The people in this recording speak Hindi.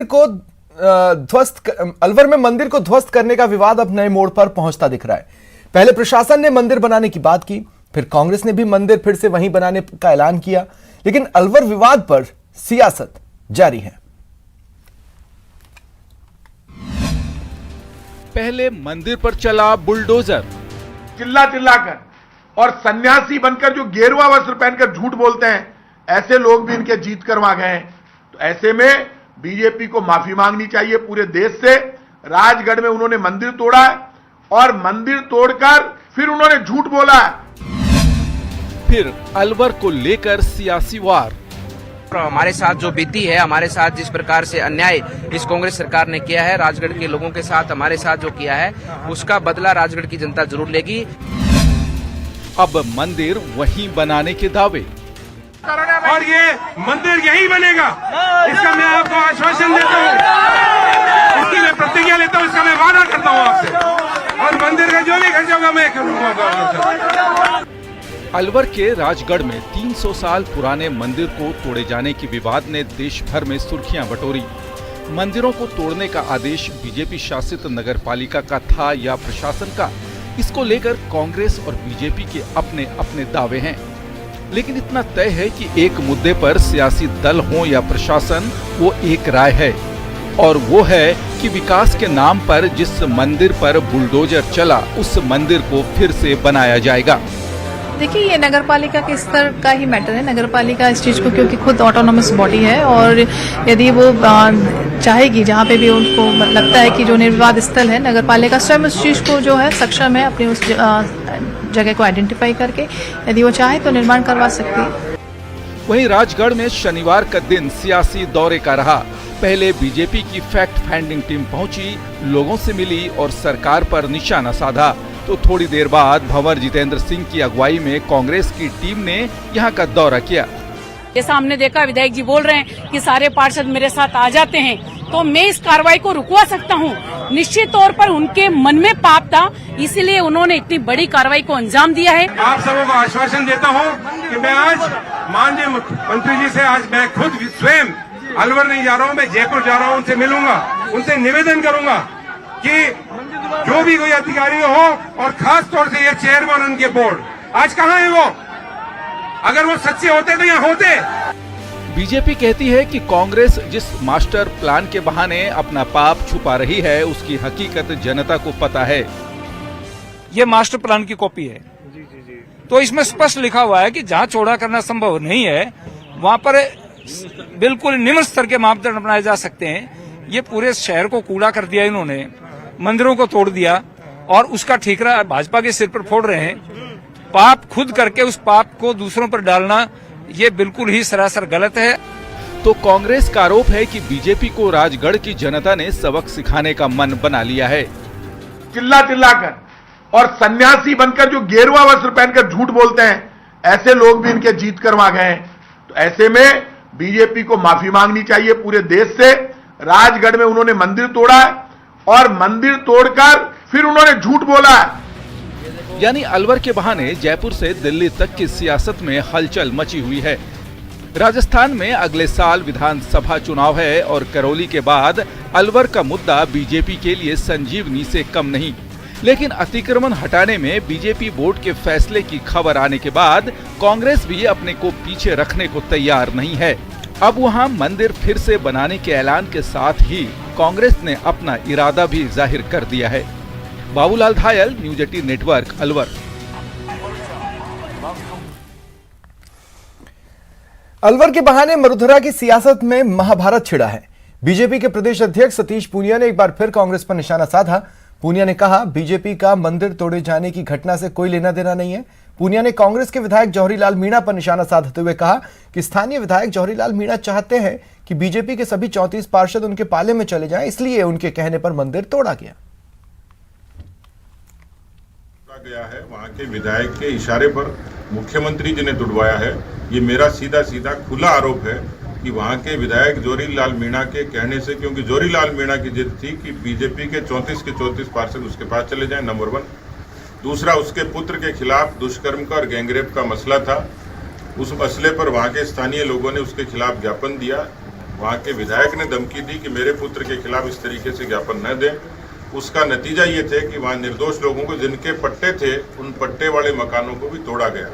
को अलवर में मंदिर को ध्वस्त करने का विवाद अब नए मोड़ पर पहुंचता दिख रहा है। पहले प्रशासन ने मंदिर बनाने की बात की, फिर कांग्रेस ने भी मंदिर फिर से वहीं बनाने का ऐलान किया, लेकिन अलवर विवाद पर सियासत जारी है। पहले मंदिर पर चला बुलडोजर, चिल्ला चिल्लाकर और सन्यासी बनकर जो गेरुआ वस्त्र पहनकर झूठ बोलते हैं, ऐसे लोग भी इनके जीत करवा गए हैं। तो ऐसे में बीजेपी को माफी मांगनी चाहिए पूरे देश से। राजगढ़ में उन्होंने मंदिर तोड़ा है और मंदिर तोड़कर फिर उन्होंने झूठ बोला है। फिर अलवर को लेकर सियासी वार। हमारे साथ जो बीती है, हमारे साथ जिस प्रकार से अन्याय इस कांग्रेस सरकार ने किया है, राजगढ़ के लोगों के साथ हमारे साथ जो किया है, उसका बदला राजगढ़ की जनता जरूर लेगी। अब मंदिर वहीं बनाने के दावे, और ये मंदिर यही बनेगा, इसका मैं आपको आश्वासन देता हूँ, इसकी मैं प्रतिज्ञा लेता हूँ, इसका मैं वादा करता हूँ आपसे, और मंदिर का जो भी खर्चा होगा मैं करूँगा। अलवर के राजगढ़ में 300 साल पुराने मंदिर को तोड़े जाने की विवाद ने देश भर में सुर्खियां बटोरी। मंदिरों को तोड़ने का आदेश बीजेपी शासित नगर पालिका का था या प्रशासन का, इसको लेकर कांग्रेस और बीजेपी के अपने अपने दावे हैं। लेकिन इतना तय है कि एक मुद्दे पर सियासी दल हो या प्रशासन, वो एक राय है, और वो है कि विकास के नाम पर जिस मंदिर पर बुलडोजर चला, उस मंदिर को फिर से बनाया जाएगा। देखिए, ये नगरपालिका के स्तर का ही मैटर है। नगरपालिका इस चीज को, क्योंकि खुद ऑटोनोमस बॉडी है, और यदि वो चाहेगी, जहाँ पे भी उनको लगता है कि जो निर्विवाद स्थल है, नगरपालिका स्वयं उस चीज को जो है सक्षम है अपनी उस जगह को आइडेंटिफाई करके, यदि वो चाहे तो निर्माण करवा सकती है। वहीं राजगढ़ में शनिवार का दिन सियासी दौरे का रहा। पहले बीजेपी की फैक्ट फाइंडिंग टीम पहुंची, लोगों से मिली और सरकार पर निशाना साधा। तो थोड़ी देर बाद भंवर जितेंद्र सिंह की अगुवाई में कांग्रेस की टीम ने यहां का दौरा किया। जैसा हमने देखा, विधायक जी बोल रहे हैं कि सारे पार्षद मेरे साथ आ जाते हैं, तो मैं इस कार्रवाई को रुकवा सकता हूं। निश्चित तौर पर उनके मन में पाप था, इसीलिए उन्होंने इतनी बड़ी कार्रवाई को अंजाम दिया है। आप सबों को आश्वासन देता हूं कि मैं आज माननीय मंत्री जी से आज मैं खुद स्वयं अलवर नहीं जा रहा हूं, मैं जयपुर जा रहा हूं, उनसे मिलूंगा, उनसे निवेदन करूंगा कि जो भी कोई अधिकारी हो, और खास तौर से ये चेयरमैन उनके बोर्ड, आज कहाँ है वो? अगर वो सच्चे होते तो यहाँ होते। बीजेपी कहती है कि कांग्रेस जिस मास्टर प्लान के बहाने अपना पाप छुपा रही है, उसकी हकीकत जनता को पता है। ये मास्टर प्लान की कॉपी है। तो इसमें स्पष्ट लिखा हुआ है कि जहाँ चौड़ा करना संभव नहीं है, वहाँ पर बिल्कुल निम्न स्तर के मापदंड अपनाए जा सकते हैं। ये पूरे शहर को कूड़ा कर दिया इन्होंने, मंदिरों को तोड़ दिया, और उसका ठीकरा भाजपा के सिर पर फोड़ रहे हैं। पाप खुद करके उस पाप को दूसरों पर डालना, ये बिल्कुल ही सरासर गलत है। तो कांग्रेस का आरोप है कि बीजेपी को राजगढ़ की जनता ने सबक सिखाने का मन बना लिया है। चिल्ला चिल्लाकर और सन्यासी बनकर जो गेरुआ वस्त्र पहनकर झूठ बोलते हैं, ऐसे लोग भी इनके जीत करवा गए हैं। तो ऐसे में बीजेपी को माफी मांगनी चाहिए पूरे देश से। राजगढ़ में उन्होंने मंदिर तोड़ा है और मंदिर तोड़कर फिर उन्होंने झूठ बोला है। यानी अलवर के बहाने जयपुर से दिल्ली तक की सियासत में हलचल मची हुई है। राजस्थान में अगले साल विधानसभा चुनाव है, और करौली के बाद अलवर का मुद्दा बीजेपी के लिए संजीवनी से कम नहीं। लेकिन अतिक्रमण हटाने में बीजेपी बोर्ड के फैसले की खबर आने के बाद कांग्रेस भी अपने को पीछे रखने को तैयार नहीं है। अब वहां मंदिर फिर से बनाने के ऐलान के साथ ही कांग्रेस ने अपना इरादा भी जाहिर कर दिया है। Babulal धायल, news 18 network, Alwar. अलवर के बहाने मरुधरा की सियासत में महाभारत छिड़ा है। बीजेपी के प्रदेश अध्यक्ष सतीश पूनिया ने एक बार फिर कांग्रेस पर निशाना साधा। पूनिया ने कहा, बीजेपी का मंदिर तोड़े जाने की घटना से कोई लेना देना नहीं है। पूनिया ने कांग्रेस के विधायक जौहरीलाल मीणा पर निशाना साधते हुए कहा कि स्थानीय विधायक जौहरीलाल मीणा चाहते हैं कि बीजेपी के सभी 34 पार्षद उनके पाले में चले जाएं, इसलिए उनके कहने पर मंदिर तोड़ा गया है। वहां के विधायक के इशारे पर मुख्यमंत्री जी ने तुड़वाया है। ये मेरा सीधा सीधा खुला आरोप है कि वहां के विधायक जौहरीलाल मीणा के कहने से, क्योंकि जौहरीलाल मीणा की जिद थी कि बीजेपी के 34 के 34 पार्षद उसके पास चले जाएं, नंबर 1। दूसरा, उसके पुत्र के खिलाफ दुष्कर्म का और गैंगरेप का मसला था। उस मसले पर वहां के स्थानीय लोगों ने उसके खिलाफ ज्ञापन दिया। वहाँ के विधायक ने धमकी दी कि मेरे पुत्र के खिलाफ इस तरीके से ज्ञापन न दें। उसका नतीजा ये थे कि वहाँ निर्दोष लोगों को जिनके पट्टे थे उन पट्टे वाले मकानों को भी तोड़ा गया।